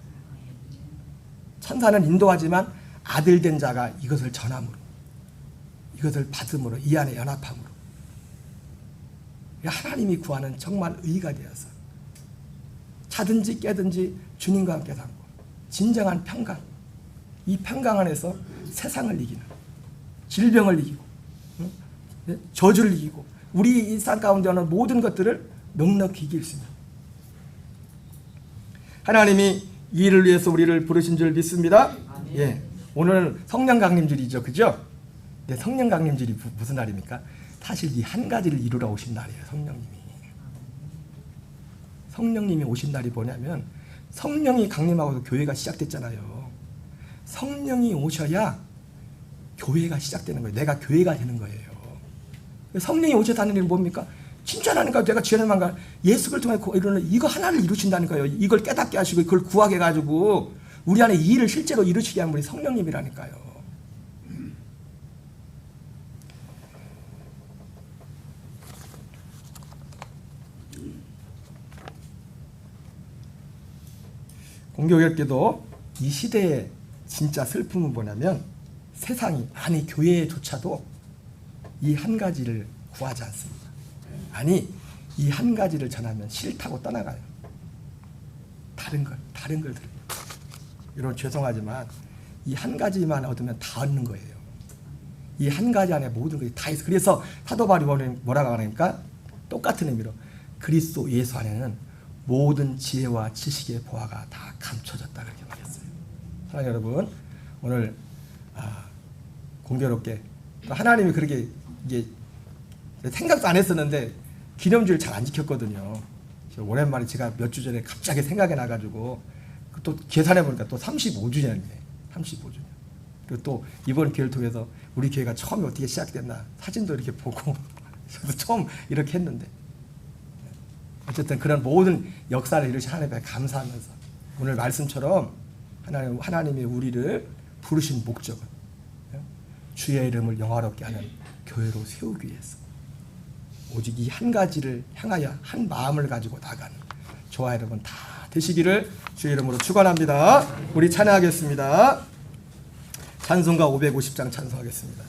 천사는 인도하지만 아들 된 자가 이것을 전함으로, 이것을 받음으로, 이 안에 연합함으로. 하나님이 구하는 정말 의가 되어서 차든지 깨든지 주님과 함께 살고 진정한 평강, 이 평강 안에서 세상을 이기는, 질병을 이기고 저주를 이기고 우리 일상 가운데 오는 모든 것들을 넉넉히 이길 수 있는 하나님이 이 일을 위해서 우리를 부르신 줄 믿습니다. 예, 오늘은 성령 강림절이죠, 그죠? 네, 성령 강림절이 무슨 날입니까? 사실 이 한 가지를 이루러 오신 날이에요. 성령님이 오신 날이 뭐냐면 성령이 강림하고서 교회가 시작됐잖아요. 성령이 오셔야 교회가 시작되는 거예요. 내가 교회가 되는 거예요. 성령이 오셔서 하는 일은 뭡니까? 칭찬하니까 내가 지혜만가 예수를 통해 이거 하나를 이루신다니까요. 이걸 깨닫게 하시고 그걸 구하게 해가지고 우리 안에 이 일을 실제로 이루시게 한 분이 성령님이라니까요. 공교롭게도 이 시대의 진짜 슬픔은 뭐냐면 세상이, 아니 교회조차도 이 한 가지를 구하지 않습니다. 아니 이 한 가지를 전하면 싫다고 떠나가요. 다른 걸 들어요. 여러분 죄송하지만 이 한 가지만 얻으면 다 얻는 거예요. 이 한 가지 안에 모든 것이 다 있어. 그래서 사도 바울이 뭐라고 하니까 똑같은 의미로 그리스도 예수 안에는 모든 지혜와 지식의 보화가 다 감춰졌다 그렇게 말했어요. 사랑하는 여러분, 오늘 공교롭게 하나님이 그렇게 이게 생각도 안 했었는데 기념주일 잘 안 지켰거든요. 오랜만에 제가 몇 주 전에 갑자기 생각이 나가지고 또 계산해 보니까 또 35주년이네. 35주년. 그리고 또 이번 기회를 통해서 우리 교회가 처음에 어떻게 시작됐나 사진도 이렇게 보고 저도 처음 이렇게 했는데 어쨌든 그런 모든 역사를 이루신 하나님께 감사하면서 오늘 말씀처럼 하나님이 우리를 부르신 목적은 주의 이름을 영화롭게 하는 교회로 세우기 위해서 오직 이 한 가지를 향하여 한 마음을 가지고 나가는 저와 여러분 다 되시기를 주의 이름으로 축원합니다. 우리 찬양하겠습니다. 찬송가 550장 찬송하겠습니다.